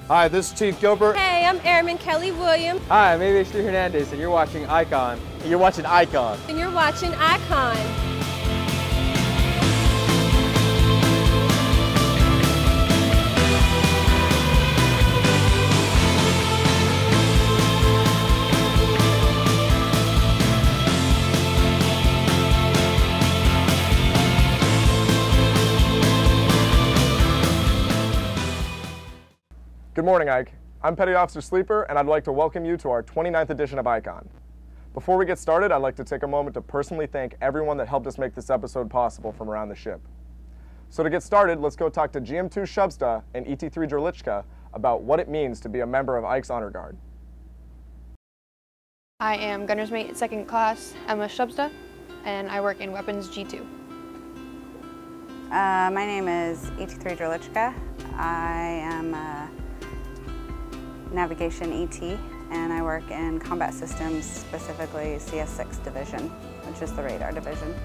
Hi, this is Chief Gilbert. Hey, I'm Airman Kelly Williams. Hi, I'm Aviator Hernandez, and you're watching IkeOn. And you're watching IkeOn. And you're watching IkeOn. Good morning, Ike. I'm Petty Officer Sleeper, and I'd like to welcome you to our 29th edition of IkeOn. Before we get started, I'd like to take a moment to personally thank everyone that helped us make this episode possible from around the ship. So to get started, let's go talk to GM2 Shubsta and ET3 Drolichka about what it means to be a member of Ike's Honor Guard. I am Gunner's Mate 2nd Class Emma Shubsta, and I work in Weapons G2. My name is ET3 Drolichka. I am Navigation ET, and I work in Combat Systems, specifically CS6 Division, which is the radar division.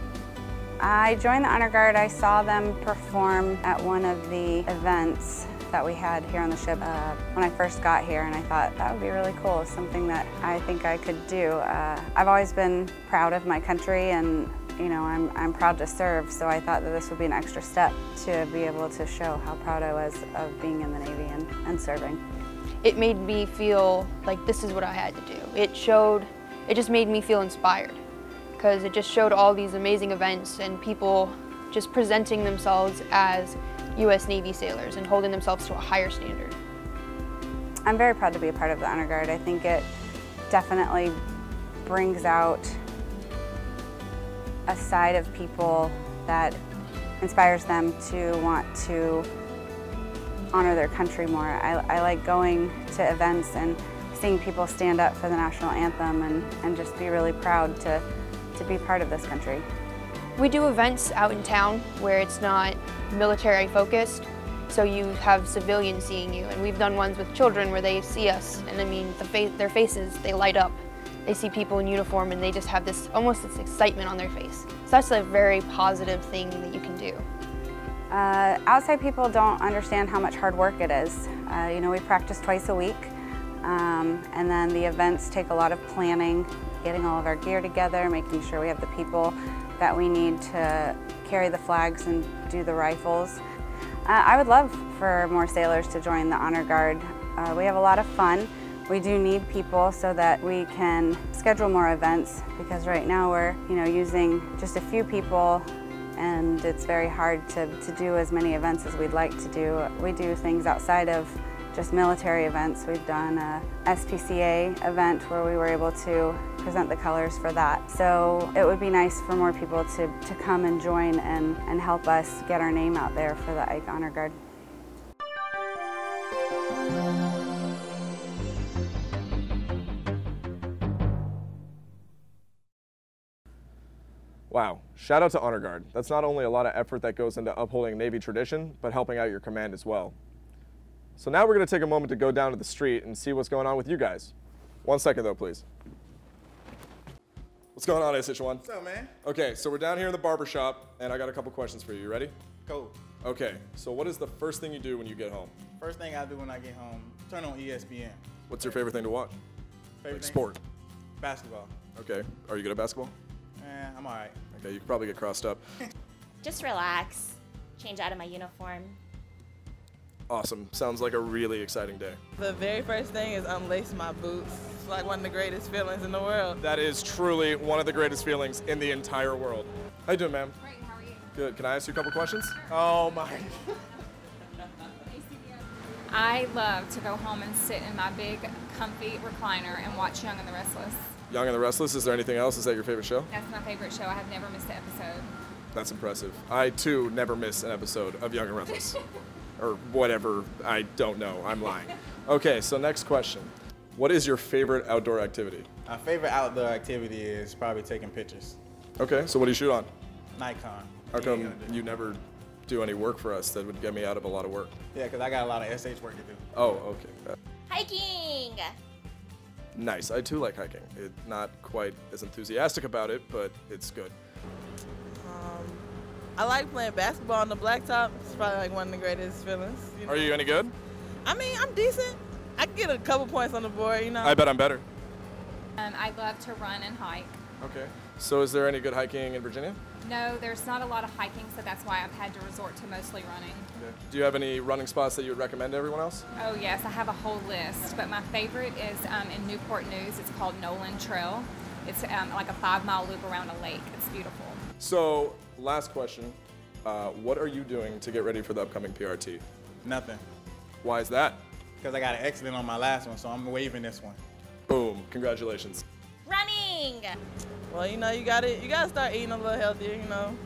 I joined the Honor Guard. I saw them perform at one of the events that we had here on the ship when I first got here, and I thought that would be really cool, something that I think I could do. I've always been proud of my country, and you know, I'm proud to serve, so I thought that this would be an extra step to be able to show how proud I was of being in the Navy and serving. It made me feel like this is what I had to do. It just made me feel inspired, because it just showed all these amazing events and people just presenting themselves as U.S. Navy sailors and holding themselves to a higher standard. I'm very proud to be a part of the Honor Guard. I think it definitely brings out a side of people that inspires them to want to honor their country more. I like going to events and seeing people stand up for the national anthem and just be really proud to be part of this country. We do events out in town where it's not military focused, so you have civilians seeing you, and we've done ones with children where they see us, and I mean their faces, they light up. They see people in uniform and they just have almost this excitement on their face. So that's a very positive thing that you can do. Outside people don't understand how much hard work it is. You know, we practice twice a week, and then the events take a lot of planning, getting all of our gear together, making sure we have the people that we need to carry the flags and do the rifles. I would love for more sailors to join the Honor Guard. We have a lot of fun. We do need people so that we can schedule more events, because right now we're using just a few people, and it's very hard to do as many events as we'd like to do. We do things outside of just military events. We've done a SPCA event where we were able to present the colors for that. So it would be nice for more people to come and join and help us get our name out there for the Ike Honor Guard. Wow, shout out to Honor Guard. That's not only a lot of effort that goes into upholding Navy tradition, but helping out your command as well. So now we're going to take a moment to go down to the street and see what's going on with you guys. 1 second though, please. What's going on, A61? What's up, man? Okay, so we're down here in the barber shop, and I got a couple questions for you. You ready? Cool. Okay, so what is the first thing you do when you get home? First thing I do when I get home, turn on ESPN. What's your favorite thing to watch? Favorite Like thing? sport? Basketball. Okay, are you good at basketball? I'm all right. Okay, you could probably get crossed up. Just relax, change out of my uniform. Awesome, sounds like a really exciting day. The very first thing is unlace my boots. It's like one of the greatest feelings in the world. That is truly one of the greatest feelings in the entire world. How you doing, ma'am? Great, how are you? Good, can I ask you a couple questions? Oh my. I love to go home and sit in my big, comfy recliner and watch Young and the Restless. Young and the Restless, is there anything else? Is that your favorite show? That's my favorite show. I have never missed an episode. That's impressive. I, too, never miss an episode of Young and Restless. Or whatever, I don't know, I'm lying. Okay, so next question. What is your favorite outdoor activity? My favorite outdoor activity is probably taking pictures. Okay, so what do you shoot on? Nikon. How come you never do any work for us that would get me out of a lot of work? Yeah, because I got a lot of SH work to do. Oh, okay. Hiking! Nice, I too like hiking. Not quite as enthusiastic about it, but it's good. I like playing basketball on the blacktop. It's probably like one of the greatest feelings. Are you any good? I mean, I'm decent. I can get a couple points on the board, you know. I bet I'm better. I love to run and hike. Okay. So is there any good hiking in Virginia? No, there's not a lot of hiking, so that's why I've had to resort to mostly running. Okay. Do you have any running spots that you would recommend to everyone else? Oh yes, I have a whole list, but my favorite is in Newport News. It's called Nolan Trail. It's like a 5-mile loop around a lake. It's beautiful. So, last question. What are you doing to get ready for the upcoming PRT? Nothing. Why is that? Because I got an accident on my last one, so I'm waiving this one. Boom. Congratulations. Running. Well, you know, you gotta start eating a little healthier, you know.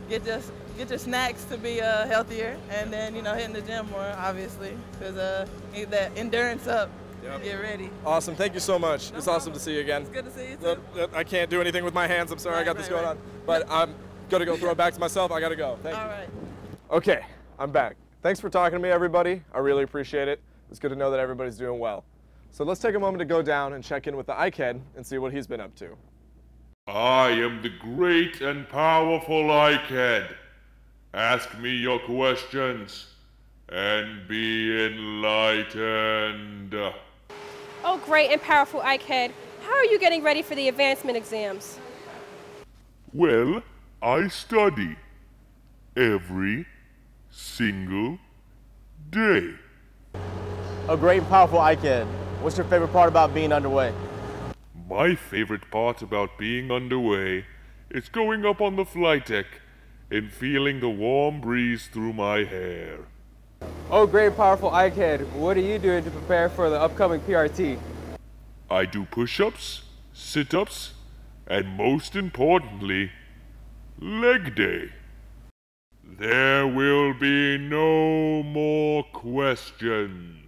Get your snacks to be healthier, and then, you know, hitting the gym more, obviously, because need that endurance up. Yep. Get ready. Awesome. Thank you so much. It's awesome to see you again. It's good to see you too. I can't do anything with my hands. I'm sorry I got this going on. But I'm going to go throw it back to myself. I got to go. Thank you. All right. Okay, I'm back. Thanks for talking to me, everybody. I really appreciate it. It's good to know that everybody's doing well. So let's take a moment to go down and check in with the Ikehead and see what he's been up to. I am the great and powerful Ikehead. Ask me your questions and be enlightened. Oh, great and powerful Ikehead. How are you getting ready for the advancement exams? Well, I study every single day. A great and powerful Ikehead. What's your favorite part about being underway? My favorite part about being underway is going up on the flight deck and feeling the warm breeze through my hair. Oh, great, powerful Ikehead. What are you doing to prepare for the upcoming PRT? I do push-ups, sit-ups, and most importantly, leg day. There will be no more questions.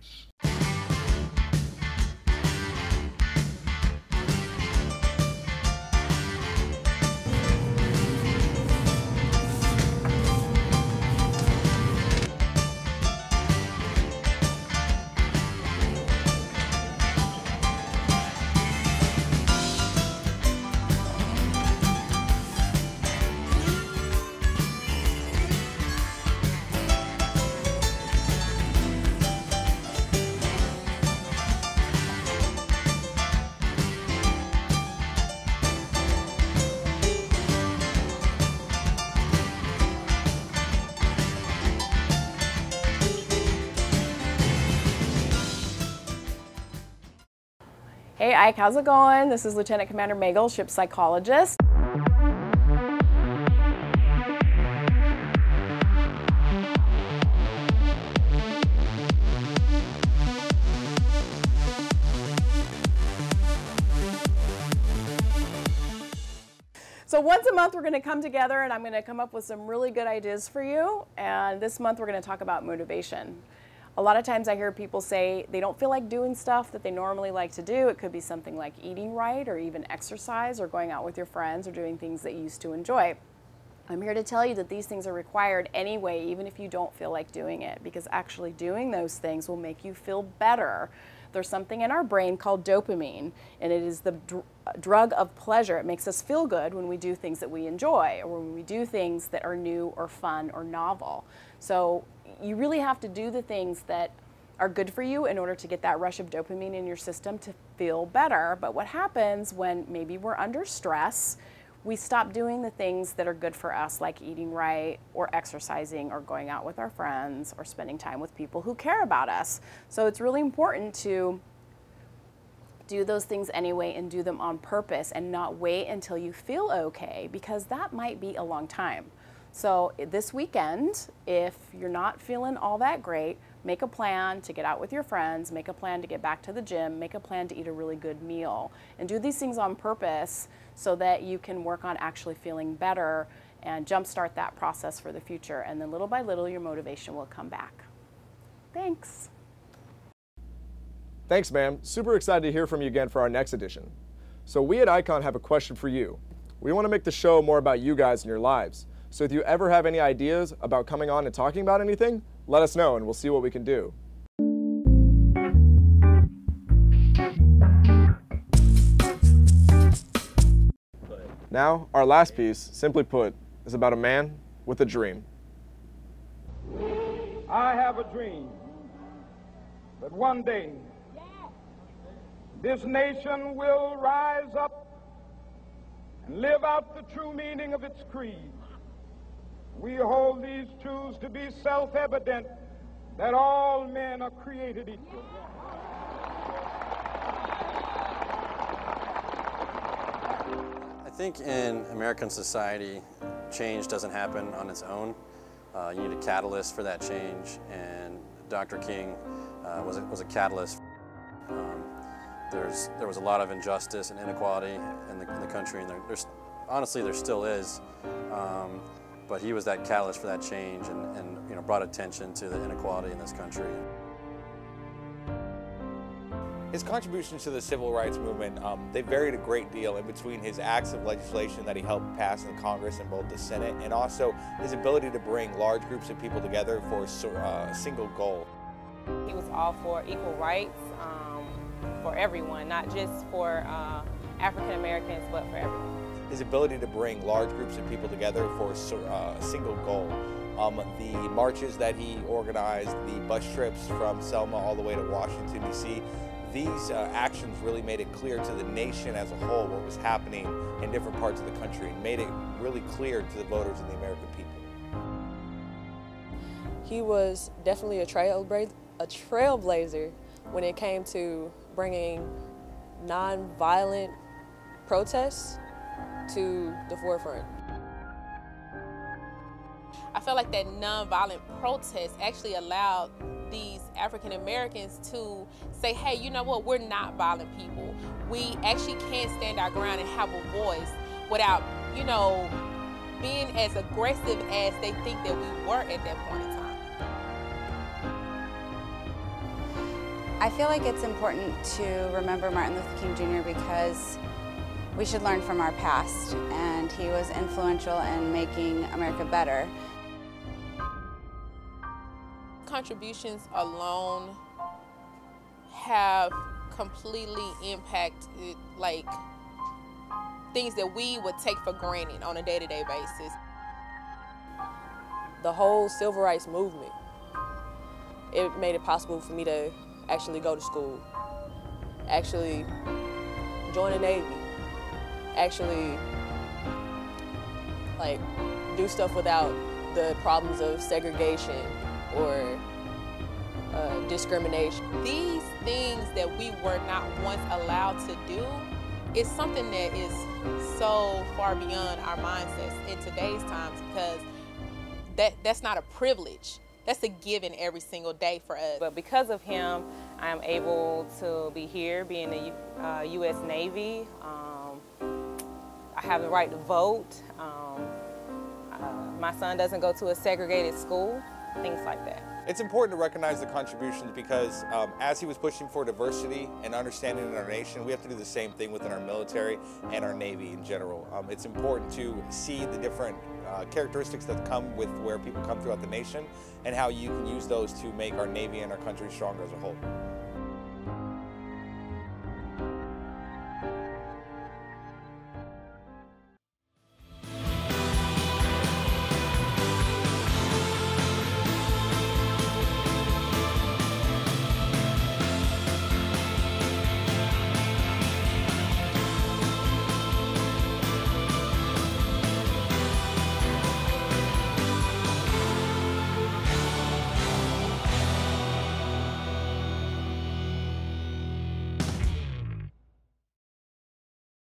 Hey Ike, how's it going? This is Lieutenant Commander Magel, ship psychologist. So once a month we're going to come together and I'm going to come up with some really good ideas for you. And this month we're going to talk about motivation. A lot of times I hear people say they don't feel like doing stuff that they normally like to do. It could be something like eating right or even exercise or going out with your friends or doing things that you used to enjoy. I'm here to tell you that these things are required anyway, even if you don't feel like doing it, because actually doing those things will make you feel better. There's something in our brain called dopamine, and it is the drug of pleasure. It makes us feel good when we do things that we enjoy or when we do things that are new or fun or novel. So you really have to do the things that are good for you in order to get that rush of dopamine in your system to feel better. But what happens when maybe we're under stress, we stop doing the things that are good for us, like eating right or exercising or going out with our friends or spending time with people who care about us. So it's really important to do those things anyway and do them on purpose and not wait until you feel okay, because that might be a long time. So this weekend, if you're not feeling all that great, make a plan to get out with your friends, make a plan to get back to the gym, make a plan to eat a really good meal, and do these things on purpose so that you can work on actually feeling better and jumpstart that process for the future. And then little by little, your motivation will come back. Thanks. Thanks, ma'am. Super excited to hear from you again for our next edition. So we at IkeOn have a question for you. We want to make the show more about you guys and your lives. So if you ever have any ideas about coming on and talking about anything, let us know and we'll see what we can do. Now, our last piece, simply put, is about a man with a dream. I have a dream that one day this nation will rise up and live out the true meaning of its creed. We hold these truths to be self-evident, that all men are created equal. I think in American society, change doesn't happen on its own. You need a catalyst for that change, and Dr. King was a catalyst. There was a lot of injustice and inequality in the country, and honestly there still is. But he was that catalyst for that change, and brought attention to the inequality in this country. His contributions to the civil rights movement, they varied a great deal in between his acts of legislation that he helped pass in Congress and both the Senate, and also his ability to bring large groups of people together for a single goal. He was all for equal rights for everyone, not just for African Americans, but for everyone. His ability to bring large groups of people together for a single goal. The marches that he organized, the bus trips from Selma all the way to Washington, D.C., these actions really made it clear to the nation as a whole what was happening in different parts of the country, and made it really clear to the voters and the American people. He was definitely a trailblazer when it came to bringing nonviolent protests to the forefront. I felt like that nonviolent protest actually allowed these African Americans to say, hey, you know what, we're not violent people. We actually can stand our ground and have a voice without, being as aggressive as they think that we were at that point in time. I feel like it's important to remember Martin Luther King Jr. because we should learn from our past, and he was influential in making America better. Contributions alone have completely impacted things that we would take for granted on a day-to-day basis. The whole civil rights movement, it made it possible for me to actually go to school, actually join the Navy, actually do stuff without the problems of segregation or discrimination. These things that we were not once allowed to do is something that is so far beyond our mindsets in today's times, because that's not a privilege. That's a given every single day for us. But because of him, I'm able to be here, be in the U.S. Navy. I have the right to vote. My son doesn't go to a segregated school, things like that. It's important to recognize the contributions because as he was pushing for diversity and understanding in our nation, we have to do the same thing within our military and our Navy in general. It's important to see the different characteristics that come with where people come throughout the nation and how you can use those to make our Navy and our country stronger as a whole.